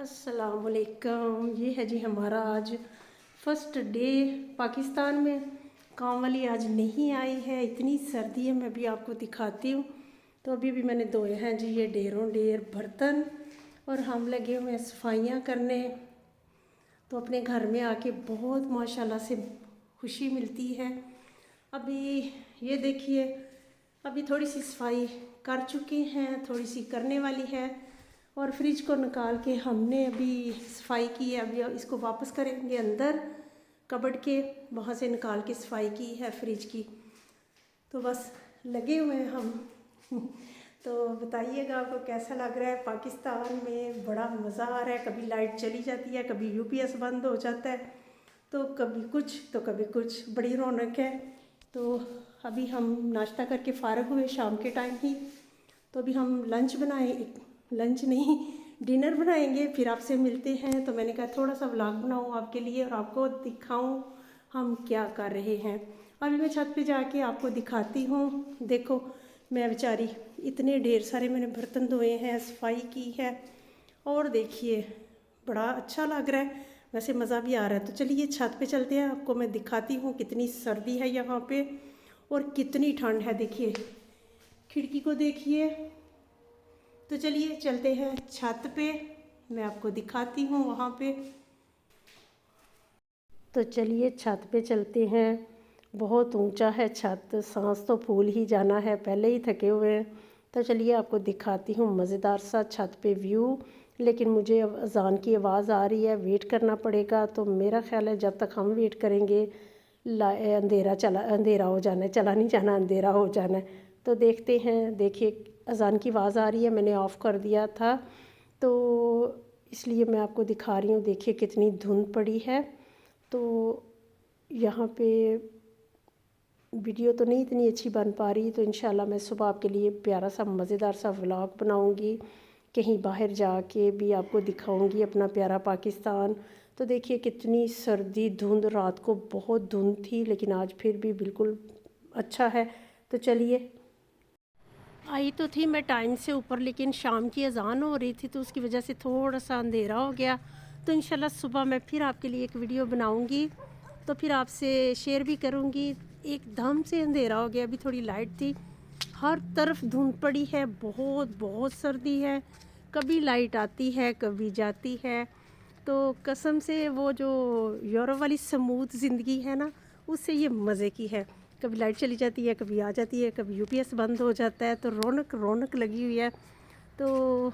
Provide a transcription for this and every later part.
अस्सलामुअलैकुम। ये है जी हमारा आज फर्स्ट डे पाकिस्तान में। काम वाली आज नहीं आई है, इतनी सर्दी है। मैं भी आपको दिखाती हूँ। तो अभी भी मैंने धोए हैं जी ये ढेरों ढेर बर्तन और हम लगे हुए हैं सफाइयाँ करने। तो अपने घर में आके बहुत माशाल्लाह से खुशी मिलती है। अभी ये देखिए, अभी थोड़ी सी सफाई कर चुके हैं, थोड़ी सी करने वाली है। और फ्रिज को निकाल के हमने अभी सफाई की है। अभी इसको वापस करेंगे अंदर कबर्ड के, वहाँ से निकाल के सफाई की है फ्रिज की। तो बस लगे हुए हैं हम। तो बताइएगा आपको कैसा लग रहा है। पाकिस्तान में बड़ा मज़ा आ रहा है। कभी लाइट चली जाती है, कभी यूपीएस बंद हो जाता है, तो कभी कुछ तो कभी कुछ, बड़ी रौनक है। तो अभी हम नाश्ता करके फ़ारग हुए शाम के टाइम ही। तो अभी हम लंच नहीं डिनर बनाएंगे, फिर आपसे मिलते हैं। तो मैंने कहा थोड़ा सा व्लॉग बनाऊँ आपके लिए और आपको दिखाऊँ हम क्या कर रहे हैं। अभी मैं छत पे जाके आपको दिखाती हूँ। देखो मैं बेचारी, इतने ढेर सारे मैंने बर्तन धोए हैं, सफाई की है और देखिए बड़ा अच्छा लग रहा है, वैसे मज़ा भी आ रहा है। तो चलिए छत पे चलते हैं, आपको मैं दिखाती हूँ कितनी सर्दी है यहाँ पे और कितनी ठंड है। देखिए खिड़की को देखिए। तो चलिए चलते हैं छत पे, मैं आपको दिखाती हूँ वहाँ पे। तो चलिए छत पे चलते हैं। बहुत ऊंचा है छत, सांस तो फूल ही जाना है, पहले ही थके हुए हैं। तो चलिए आपको दिखाती हूँ मज़ेदार सा छत पे व्यू। लेकिन मुझे अब अजान की आवाज़ आ रही है, वेट करना पड़ेगा। तो मेरा ख्याल है जब तक हम वेट करेंगे अंधेरा हो जाना है, चला नहीं जाना, अंधेरा हो जाना है। तो देखते हैं। देखिए अजान की आवाज़ आ रही है, मैंने ऑफ़ कर दिया था तो इसलिए मैं आपको दिखा रही हूँ। देखिए कितनी धुंध पड़ी है। तो यहाँ पे वीडियो तो नहीं इतनी अच्छी बन पा रही, तो इंशाल्लाह मैं सुबह आपके लिए प्यारा सा मज़ेदार सा व्लॉग बनाऊँगी। कहीं बाहर जाके भी आपको दिखाऊँगी अपना प्यारा पाकिस्तान। तो देखिए कितनी सर्दी, धुंध, रात को बहुत धुंध थी लेकिन आज फिर भी बिल्कुल अच्छा है। तो चलिए, आई तो थी मैं टाइम से ऊपर, लेकिन शाम की अजान हो रही थी तो उसकी वजह से थोड़ा सा अंधेरा हो गया। तो इंशाल्लाह सुबह मैं फिर आपके लिए एक वीडियो बनाऊंगी, तो फिर आपसे शेयर भी करूंगी। एकदम से अंधेरा हो गया, अभी थोड़ी लाइट थी, हर तरफ धुंध पड़ी है, बहुत बहुत सर्दी है। कभी लाइट आती है कभी जाती है। तो कसम से वो जो यूरोप वाली स्मूथ ज़िंदगी है ना, उससे ये मज़े की है। कभी लाइट चली जाती है, कभी आ जाती है, कभी यूपीएस बंद हो जाता है, तो रौनक रौनक लगी हुई है। तो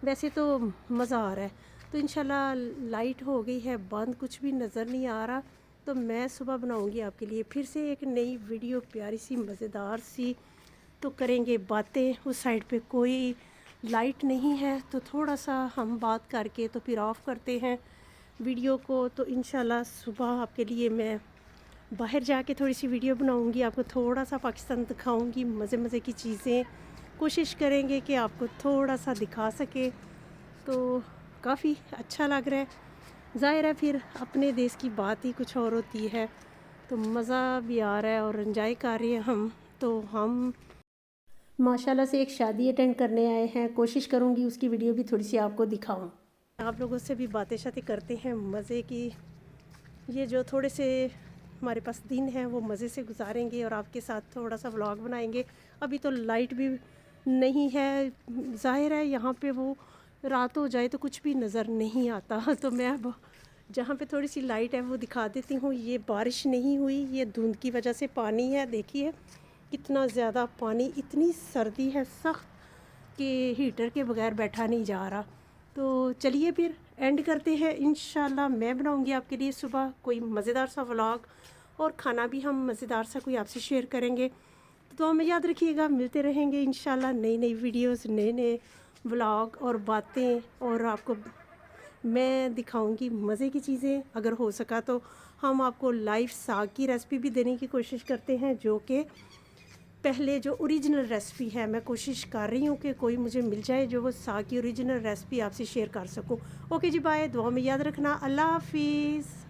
वैसे तो मज़ा आ रहा है। तो इंशाल्लाह लाइट हो गई है बंद, कुछ भी नज़र नहीं आ रहा। तो मैं सुबह बनाऊंगी आपके लिए फिर से एक नई वीडियो, प्यारी सी मज़ेदार सी। तो करेंगे बातें। उस साइड पे कोई लाइट नहीं है, तो थोड़ा सा हम बात करके तो फिर ऑफ़ करते हैं वीडियो को। तो इंशाल्लाह सुबह आपके लिए मैं बाहर जाके थोड़ी सी वीडियो बनाऊंगी, आपको थोड़ा सा पाकिस्तान दिखाऊंगी, मज़े मज़े की चीज़ें कोशिश करेंगे कि आपको थोड़ा सा दिखा सके। तो काफ़ी अच्छा लग रहा है। ज़ाहिर है फिर अपने देश की बात ही कुछ और होती है। तो मज़ा भी आ रहा है और एंजॉय कर रहे हैं हम। तो हम माशाल्लाह से एक शादी अटेंड करने आए हैं, कोशिश करूँगी उसकी वीडियो भी थोड़ी सी आपको दिखाऊँ। आप लोगों से भी बातें शातें करते हैं मज़े की। ये जो थोड़े से हमारे पास दिन है वो मज़े से गुजारेंगे और आपके साथ थोड़ा सा व्लॉग बनाएंगे। अभी तो लाइट भी नहीं है, ज़ाहिर है यहाँ पे वो रात हो जाए तो कुछ भी नज़र नहीं आता। तो मैं अब जहाँ पे थोड़ी सी लाइट है वो दिखा देती हूँ। ये बारिश नहीं हुई, ये धुंध की वजह से पानी है। देखिए कितना ज़्यादा पानी, इतनी सर्दी है सख्त कि हीटर के बगैर बैठा नहीं जा रहा। तो चलिए फिर एंड करते हैं। इंशाल्लाह मैं बनाऊंगी आपके लिए सुबह कोई मज़ेदार सा व्लॉग और खाना भी हम मज़ेदार सा कोई आपसे शेयर करेंगे। तो हमें याद रखिएगा, मिलते रहेंगे इंशाल्लाह नई नई वीडियोस, नए नए व्लॉग और बातें, और आपको मैं दिखाऊंगी मज़े की चीज़ें। अगर हो सका तो हम आपको लाइव साग की रेसिपी भी देने की कोशिश करते हैं, जो कि पहले जो ओरिजिनल रेसिपी है, मैं कोशिश कर रही हूँ कि कोई मुझे मिल जाए जो वो साग की ओरिजिनल रेसिपी आपसे शेयर कर सकूँ। ओके जी, बाय, दुआ में याद रखना, अल्लाह हाफिज़।